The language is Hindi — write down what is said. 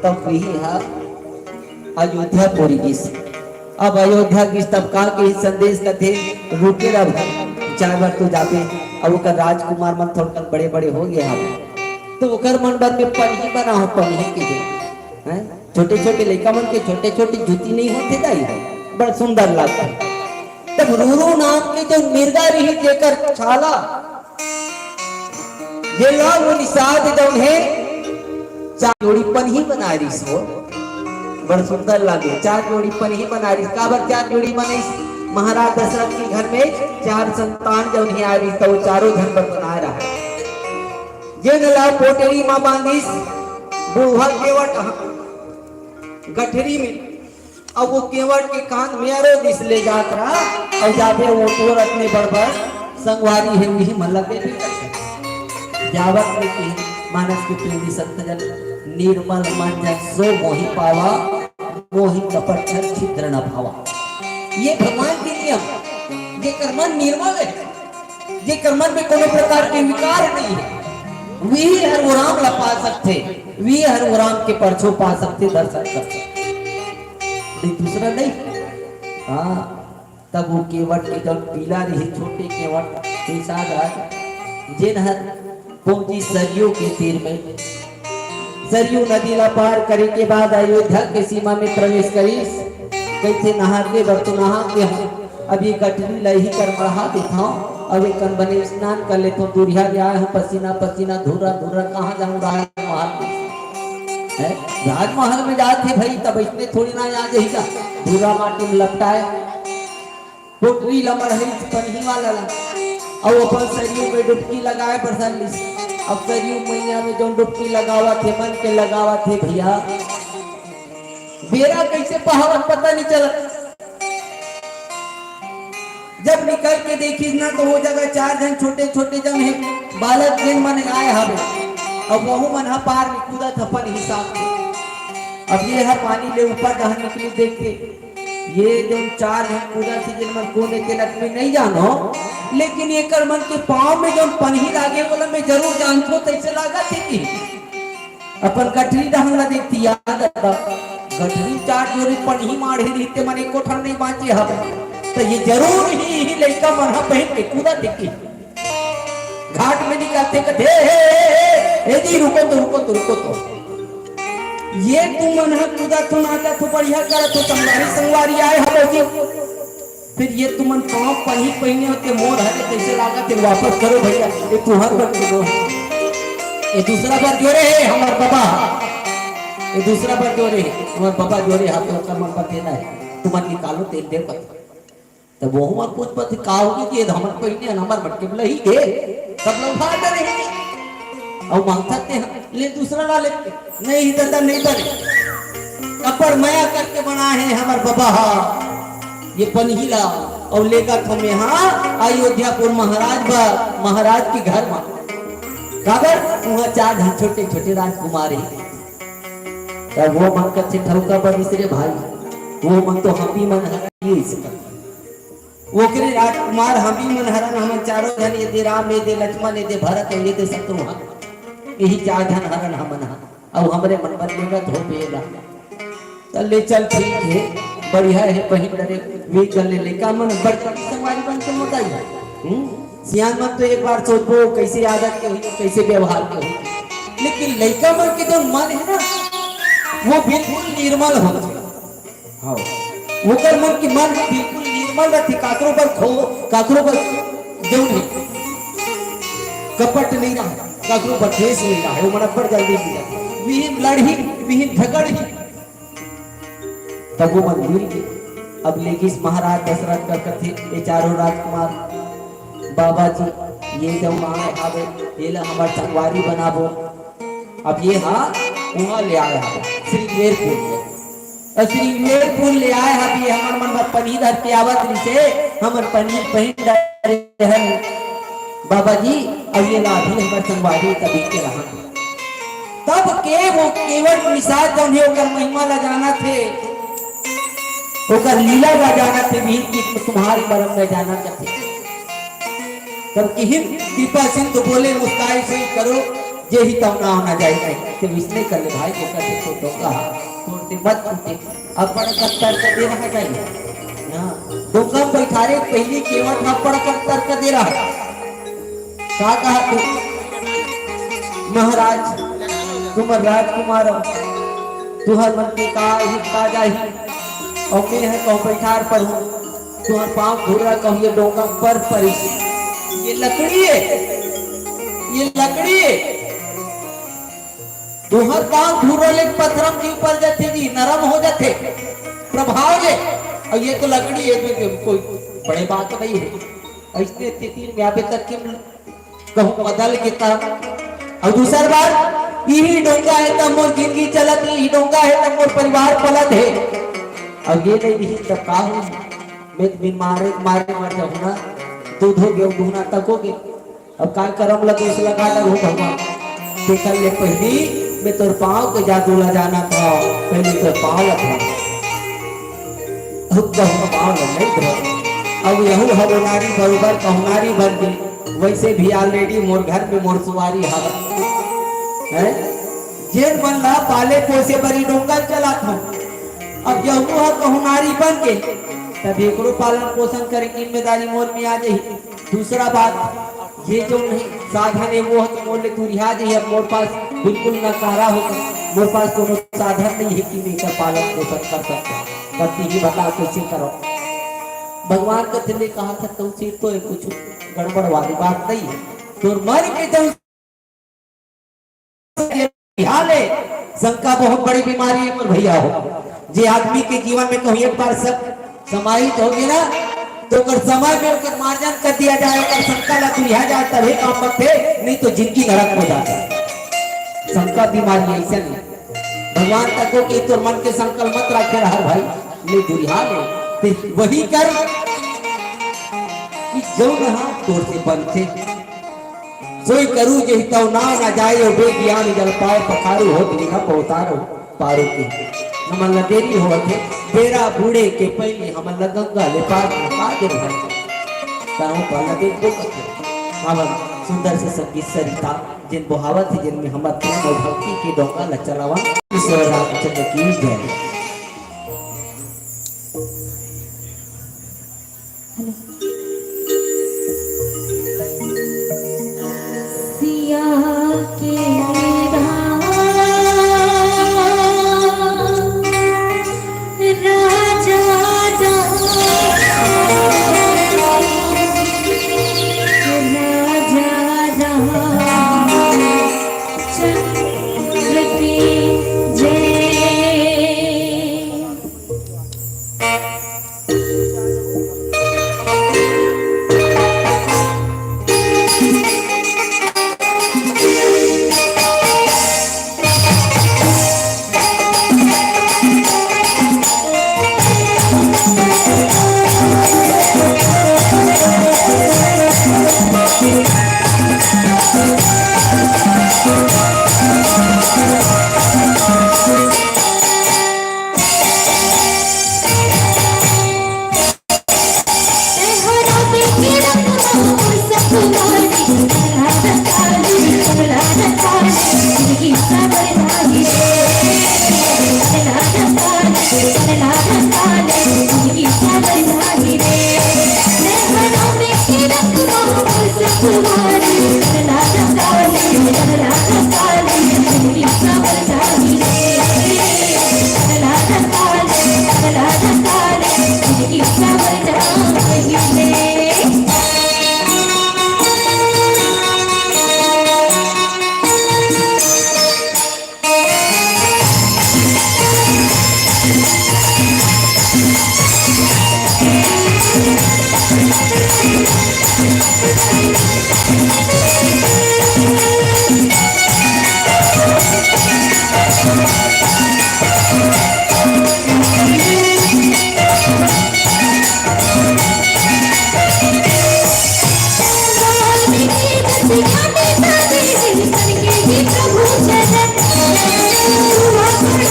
तब वही है अयोध्या पूरी गीस। अब अयोध्या की तब का के संदेश कथे रुके रह चार बार तो जाबे। अब ओकर राजकुमार मन थोड़ा बड़े बड़े हो गया है तो ओकर मन बन में पन्ही बना हो पन्ही के हैं छोटे छोटे लड़का मन के छोटे छोटे जूती नहीं होते दाई बड़ा सुंदर लगता। तब रूरू नाम के जो मिर्गा रही जेकर छाला ये लोग वो निषाद जो है चार जोड़ी पन्ही बना रही सो बड़ा सुंदर लगे। चार जोड़ी पन्ही बना रही काबर चार जोड़ी बने महाराज दशरथ के घर में चार संतान जब नहीं आ रही तो वो चारों धन पर बना रहा है। ये नला पोटेरी माँ बांधिस बूढ़ा केवट गठरी में अब वो केवट के कान में अरो दिस ले जात रहा और जाबे वो तोर अपने बड़बड़ संगवारी है वही मन लगे जावत में की मानस की प्रेमी संतजन निर्मल मन जन सो मोहि पावा मोहि कपट छिद्र न भावा। ये भगवान के नियम ये कर्मन निर्मल है ये कर्मन में कोनो प्रकार के विकार नहीं है वी हर वो राम ला पा सकते वी हर वो राम के परछो पा सकते दर्शन कर सकते दूसरा नहीं। हाँ तब वो केवट के जब पीला रही छोटे केवट के साथ जिन हर पहुंची सरयू के तीर में सरयू नदी ला पार करे के बाद अयोध्या के सीमा में प्रवेश करी कैसे नहा के बर्तन नहा के हम अभी गठरी लही कर बढ़ा देता हूँ अब एक बने स्नान कर लेता हूँ दूरिया गया हूँ पसीना पसीना धुरा धुरा कहाँ जाऊँ राजमहल में जाते भाई तब इसमें थोड़ी ना आ जाएगा धुरा माटी में लपटाए पोटरी लमड़ है पन्ही वाला और अपन सरयू में डुबकी लगाए बरसात अब सरयू मैया में जो डुबकी लगावा थे मन के लगावा थे भैया बेरा कैसे पहावत पता नहीं चला। जब निकल के देखी ना तो वो जगह चार जन छोटे छोटे जन है बालक दिन मन आए हवे अब वहू मन हा पार में कूदा थपन हिसाब से अब ये है पानी ले ऊपर जहाँ निकली देखते ये जो चार जन कूदा थी जिन मन कोने के लक्ष्मी नहीं जानो लेकिन ये कर मन के पाँव में जो पन्ही लागे बोला मैं जरूर जानतो तैसे लागा थी कि अपन गठरी डहंगला देखती याद आता गठरी चार जोड़ी पन्ही मारे रहते मन एको ठन नहीं बांचे हवे तो ये जरूर ही लड़का मन पहन के कूदा देखी घाट में निकलते कहते जी रुको तो ये तुम मन कूदा तो नाचा तो बढ़िया करा तो संगवारी संगवारी आए हो फिर ये तुम मन पाँव पन्ही पहने होते मोर हरे कैसे लागा थे वापस करो भैया ये तुहर पर दो ये दूसरा बार जोरे है हमार बाबा ये दूसरा बार जोरे हमार बाबा जोरे हाथों का मन पर देना है तुम निकालो तेल दे तब वो हम पूछ पति का होगी कि हमन पहने हमार मटके बोला ही दे सब लोग भाग रहे और मांगते हैं ले दूसरा वाले नहीं दादा नहीं बने कपड़ माया करके बना है हमार बाबा ये पन्ही ला और लेकर तुम यहाँ अयोध्यापुर महाराज के घर में काबर वहाँ चार छोटे छोटे राजकुमार है तब वो मन कच्चे ठौका पर दूसरे भाई वो मन तो हम भी मन ये इसका वो करे राजकुमार हम भी मन हरन हम चारों जन ये दे राम ये दे लक्ष्मण ये दे भरत ये दे शत्रुघ्न यही चार जन हरन हमन और हमरे मन बदलेगा धोपेगा चल चल ठीक है बढ़िया है पही डरे वे चल ले का मन बड़ समाज बन के मोदाई सियान मन तो एक बार सोचो कैसे आदत के हुई कैसे व्यवहार के हुई लेकिन लड़का मन के जो मन है ना वो बिल्कुल निर्मल हो हाँ वो कर मन की मन बिल्कुल निर्मल रहती काकरों पर देव नहीं कपट नहीं रहा काकरों पर ठेस नहीं रहा वो मन पर जल्दी मिला विहीन लड़ी विहीन झगड़ ही तब वो मन मिल गए। अब लेकिन महाराज दशरथ का कथे ये चारों राजकुमार बाबा जी ये जब आए आवे ये ला हमार चकवारी बनाबो अब ये हाँ वहाँ ले आए हैं श्रृंगेरपुर ले आए हैं हमार मन में पनीर धर के आवत से हमार पनीर पहन हैं बाबा जी अब ये ला भी हमार संगवारी कभी के रहा तब के वो केवल निषाद जौन है ओकर महिमा ला जाना थे ओकर लीला ला जाना थे वीर की तुम्हारी मरम में जाना चाहते तब की कृपा सिंधु बोले मुस्काई से करो जे ही तब ना होना जाए कि विस्ने कर ले भाई को करते तो डोंगा तोड़ते मत टूटे अपन कर दे रहा चाहिए हां डोंगा बैठारे पहली केवट में पड़ कर दे रहा का कहा तू महाराज तुम राजकुमार तुहर मन के का हिस्सा जाही और मैं है तो बैठार पर हूं तुहर पांव धुरा कहूं ये डोंगा पर परी ये लकड़ी है तुहर पांव धुरा ले पत्थरम के ऊपर जाते जी नरम हो जाते प्रभाव ले और ये तो लकड़ी है कोई बड़े बात नहीं है इसने स्थिति में यहाँ पे करके कहूं बदल के तरह और दूसरी बात यही डोंगा है तब मोर जिंदगी चलत यही डोंगा है तब मोर परिवार पलत है अब ये नहीं तब का हो मैं बिन मारे मर जाऊं ना दूध हो गया दूना तक हो गया अब का करम लगे उस लगा डर हो भगवान देखल ले पहली मैं तोर पांव के जादू ला जाना था पहले तोर पांव लगा अब तो पांव नहीं धर अब यहू हवनारी बरोबर कहनारी बन गई वैसे भी ऑलरेडी मोर घर में मोर सुवारी है जेल बनला पाले पोसे बड़ी डोंगा चला था अब यहू है कहनारी बन के तब एकरो पालन पोषण करे की जिम्मेदारी मोर में आ जाही दूसरा बात ये जो नहीं साधन है वो तो मोर ले तू रिहा जाही अब मोर पास बिल्कुल नकारा हो मोर पास कोनो साधन नहीं है कि मैं इसका पालन पोषण कर सकता करती ही बता कैसे करो भगवान का दिल ने कहा था तुम सीट तो कुछ गड़बड़ वाली बात नहीं है तो मर के तुम हाले शंका बहुत बड़ी बीमारी है पर भैया हो जे आदमी के जीवन में कहीं एक बार सब समाहित हो गया ना तो अगर समय में अगर मार्जन कर दिया जाए अगर शंका ला तुझा जाए तभी काम मत थे नहीं तो जिंदगी नरक हो जाता है शंका बीमारी ऐसा नहीं भगवान तक हो कि तो मन के संकल्प मत रखे रहा भाई ले दुरिहा ले वही कर कि जो रहा तोड़ से बनते सोई करू जे तो ना जाए और बे ज्ञान जल पाए पखारू हो दिखा पहुतारो पारो की हमन देरी हो थे बेरा बूढ़े के पहले हमन गंगा ले पार का दे भाई ताऊ पहला देख दो हमन सुंदर से संगीत सरिता जिन बहावत जिन में हमर प्रेम और भक्ति के डोंगा ल चलावा ईश्वर रामचंद्र की जय।